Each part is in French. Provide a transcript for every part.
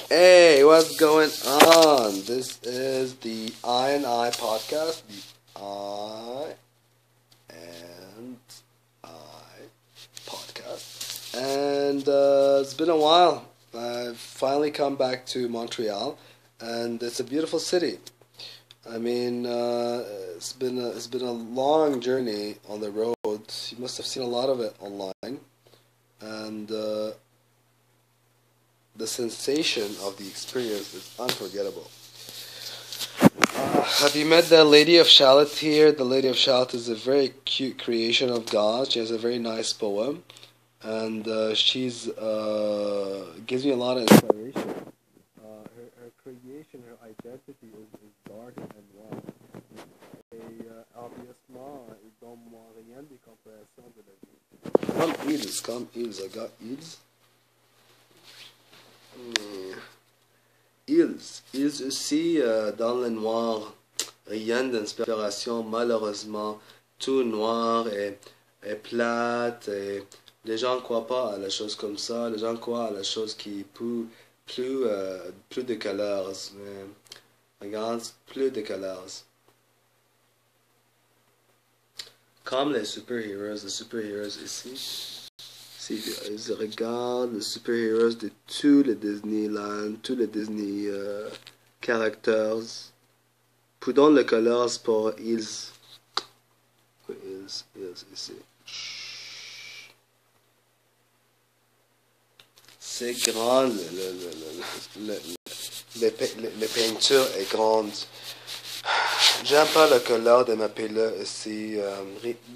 Hey, what's going on? This is the I and I podcast. The I and I podcast. And it's been a while. I've finally come back to Montreal, and it's a beautiful city. I mean, it's been a long journey on the road. You must have seen a lot of it online, and the sensation of the experience is unforgettable. Have you met the Lady of Shalott here? The Lady of Shalott is a very cute creation of God. She has a very nice poem, and she's gives me a lot of inspiration. Her creation, her identity is dark and noir. Et obviously, ils donnent rien des comparaisons de la vie. Come Ils, I got Ils. Ils aussi, dans le noir, rien d'inspiration, malheureusement, tout noir et plate, et les gens ne croient pas à la chose comme ça, les gens croient à la chose qui plus de couleurs, regarde, plus de couleurs. Comme les super-héros ici. Si je regarde les super-héros de tous les Disneyland, tous les Disney characters, poudons les couleurs pour ils. Ils ici. C'est grand, les peintures est grande. J'aime pas la couleur de ma pilule ici.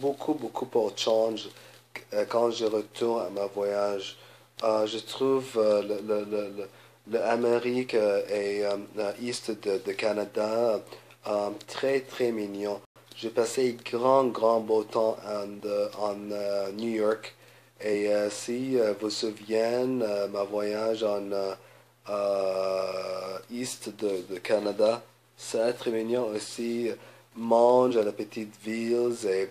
Beaucoup pour change quand je retourne à ma voyage. Je trouve l'Amérique et l'Est de Canada très mignon. J'ai passé grand beau temps en New York. Et si vous vous souvenez, ma voyage en Est de Canada, c'est très mignon aussi. Mange à la petite ville et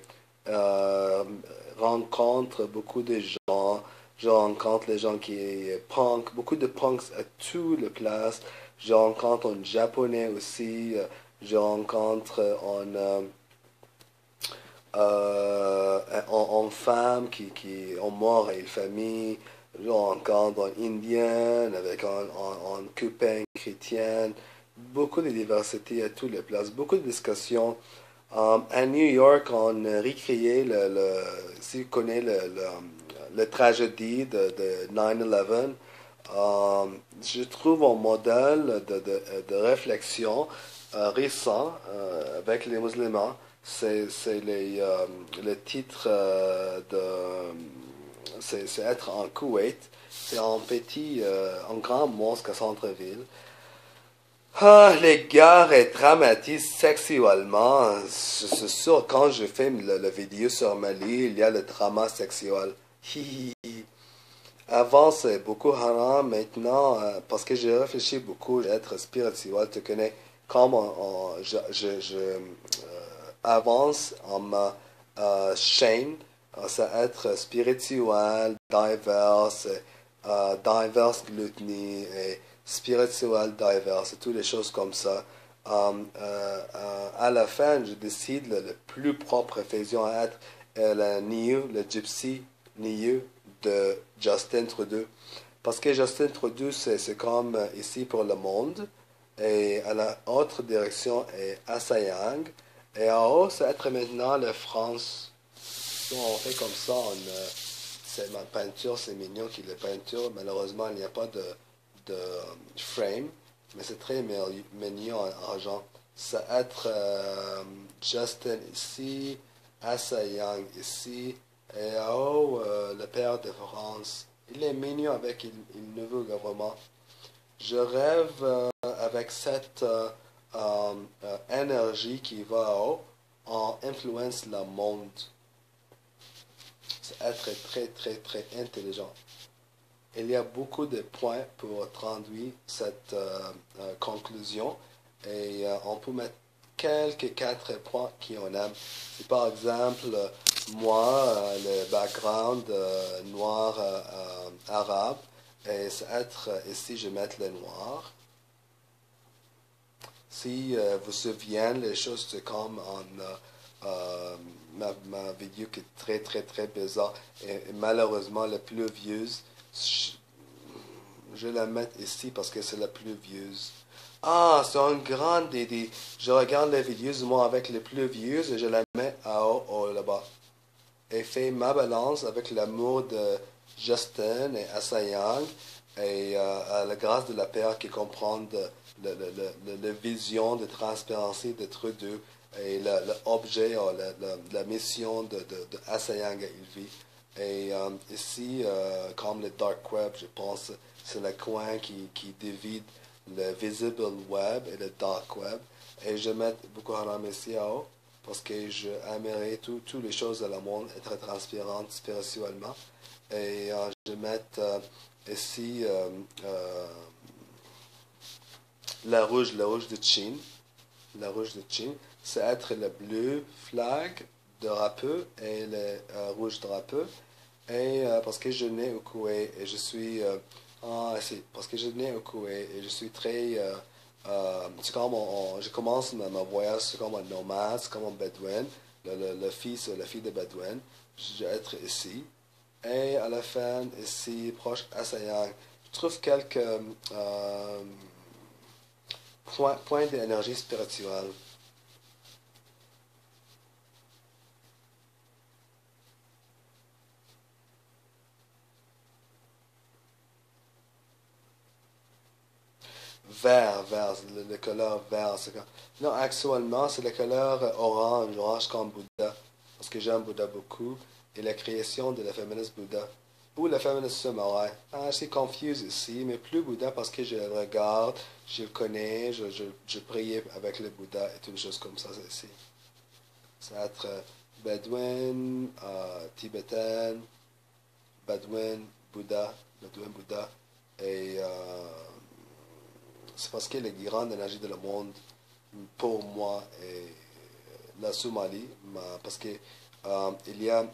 rencontre beaucoup de gens. Je rencontre les gens qui sont punk, beaucoup de punks à toutes les places. Je rencontre un japonais aussi. Je rencontre en femmes qui ont mort et une famille. Je rencontre un indien avec un copain chrétien. Beaucoup de diversité à toutes les places. Beaucoup de discussions. À New York, on a recréé si vous connaissez le tragédie de 9/11, je trouve un modèle de réflexion récent avec les musulmans. C'est le titre c'est être en Koweït. C'est un grand mosquée à centre-ville. Les gars traumatisent sexuellement. C'est sûr, quand je filme la vidéo sur Mali, il y a le drama sexuel. Avant, c'est beaucoup haram. Maintenant, parce que j'ai réfléchi beaucoup, être spirituel, tu connais, comme je avance en ma chaîne, ça être spirituel, diverse gluttony et spiritual diverse, et toutes les choses comme ça. À la fin, je décide le plus propre fusion à être le Niu, le Gypsy Niu de Justin Trudeau. Parce que Justin Trudeau, c'est comme ici pour le monde. Et à la autre direction est Assayang. Et en haut, c'est être maintenant la France. Donc, on fait comme ça. C'est ma peinture, c'est mignon qui le peinture. Malheureusement, il n'y a pas de frame, mais c'est très mignon en argent. Ça va être Justin ici, Asa Young ici, et le père de France. Il est mignon avec le nouveau gouvernement. Je rêve avec cette énergie qui va en influence le monde. C'est être très intelligent. Il y a beaucoup de points pour traduire cette conclusion et on peut mettre quelques 4 points qu'on aime. Si par exemple, moi, le background noir arabe, Et ça va être ici, je vais mettre le noir. Si vous vous souvenez, les choses c'est comme ma vidéo qui est très très très bizarre et malheureusement la plus vieuse, je vais la mettre ici parce que c'est la plus vieuse. Ah, c'est une grande idée. Je regarde les vidéos moi avec les plus vieuses et je la mets à haut là-bas. Et fais ma balance avec l'amour de Justin et Asayang et à la grâce de la Père qui comprend la vision de transparency d'être deux et l'objet, la mission de Asayang à Ilvi. Et ici, comme le dark web, je pense c'est le coin qui divide le visible web et le dark web. Et je mets beaucoup Haram ici à haut parce que je aimerais toutes les choses de la monde être transparentes spirituellement. Et je mets ici la rouge de Chine. La rouge de Chine, c'est être le bleu flag drapeau et le rouge drapeau. Et parce que je nais au Koweït et je suis parce que je nais au Koweït et je suis très c'est comme je commence ma voyage c'est comme un nomade, c'est comme un bédouin, la fille de bédouin. Je vais être ici et à la fin ici proche à Sayang. Je trouve quelques points d'énergie spirituelle. Vert, le couleur vert. Non, actuellement, c'est le couleur orange, orange comme Bouddha, parce que j'aime Bouddha beaucoup, et la création de la féministe Bouddha, ou la féministe samouraï. Ah, je suis confuse ici, mais plus Bouddha parce que je le regarde, je le connais, je priais avec le Bouddha et toutes les choses comme ça ici. Ça va être Bédouin, tibétain, Bédouin, Bouddha, et c'est parce que les grandes énergies de le monde, pour moi, est la Somalie, parce que il y a,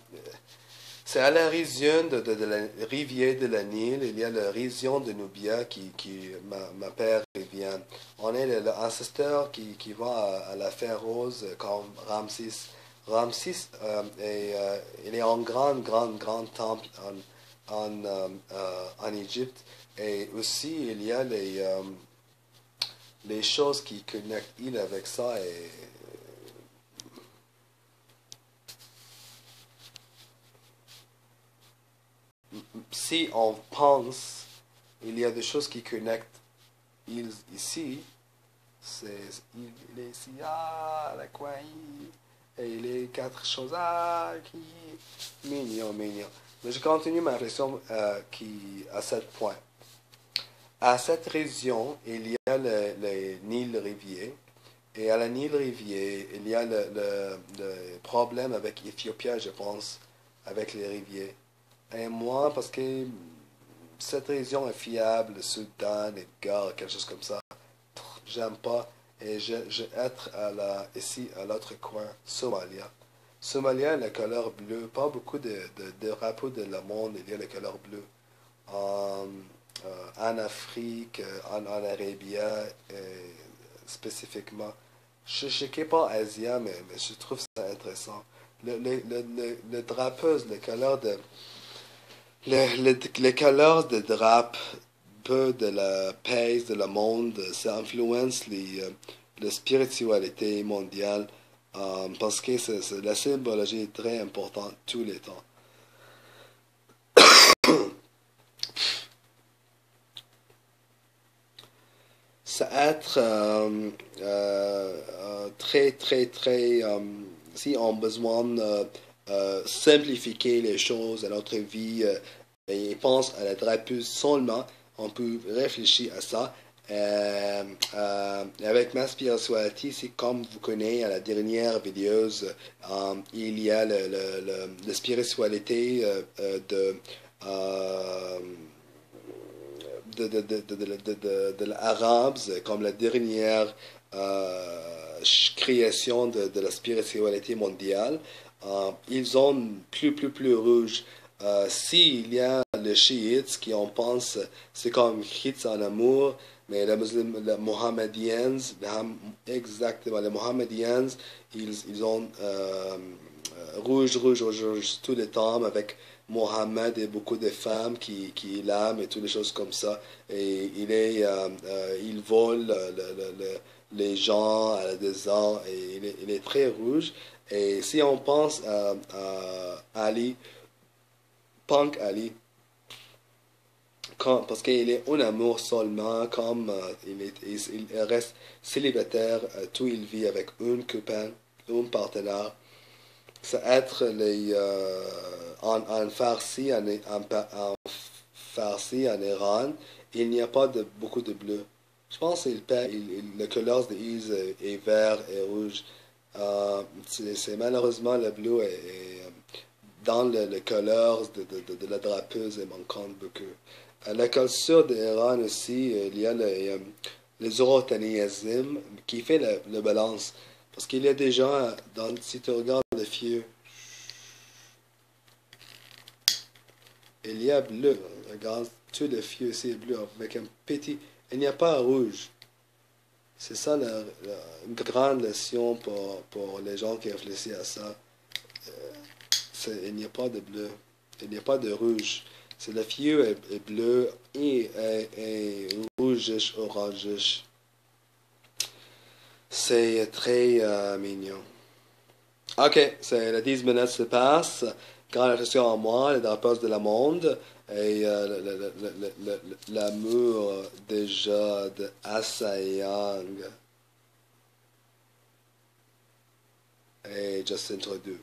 c'est à la région de la rivière de la Nil, il y a la région de Nubia ma père vient. On est l'ancesteur qui va à la fer rose comme Ramsis. Ramsis, il est en grand temple en Égypte. Et aussi, il y a les choses qui connectent il avec ça. Et si on pense, il y a des choses qui connectent il ici. Il est ici, la coin, et les quatre choses, qui mignon, mignon. Mais je continue ma réflexion à 7 points. À cette région, il y a le Nil-Rivier. Et à la Nil-Rivier, il y a le problème avec Éthiopie, je pense, avec les rivières. Et moi, parce que cette région est fiable, le Soudan, Edgar, quelque chose comme ça, j'aime pas. Et je être ici, à l'autre coin, Somalia. Somalia, la couleur bleue. Pas beaucoup de drapeaux de le monde, il y a la couleur bleue. En Afrique, en Arabie, spécifiquement. Je ne sais pas Asie, mais je trouve ça intéressant. Le drapeau, les couleurs de drape peu de la paix, de le monde, ça influence la spiritualité mondiale parce que la symbologie est très importante tous les temps. Ça être très, très, très, si on a besoin de simplifier les choses à notre vie et pense à la drapeuse seulement, on peut réfléchir à ça. Avec ma spiritualité, c'est comme vous connaissez à la dernière vidéo, il y a la spiritualité euh, de l'arabe, comme la dernière création de la spiritualité mondiale. Ils ont plus rouge. S'il y a les chiites qui en pensent, c'est comme chiites en amour, mais les musulmans, les mohammediens, exactement, les mohammediens, ils ont rouge, rouge, rouge, rouge tout le temps avec Mohammed et beaucoup de femmes qui l'aiment et toutes les choses comme ça. Et il vole les gens à la désert et il est très rouge. Et si on pense à Ali, Punk Ali, parce qu'il est en amour seulement, comme il reste célibataire, tout il vit avec une copine, un partenaire. C'est être en Farsi, en Farsi, en Iran, il n'y a pas beaucoup de bleu. Je pense que le couleur de Is est vert et rouge. Malheureusement le bleu est dans le couleur de la drapeuse et manquant beaucoup. À la culture d'Iran aussi, il y a le zoroastrianisme qui fait la balance. Parce qu'il y a des gens, si tu regardes le feu, il y a bleu. Regarde, tout le feu c'est bleu avec un petit. Il n'y a pas rouge. C'est ça une grande leçon pour les gens qui réfléchissent à ça. Il n'y a pas de bleu. Il n'y a pas de rouge. C'est le feu est bleu et rougish, orangish. C'est très mignon. Ok, c'est les 10 minutes se passent. Grande attention à moi, les drapeaux de la monde. Et l'amour déjà de Asayang et Justin Trudeau.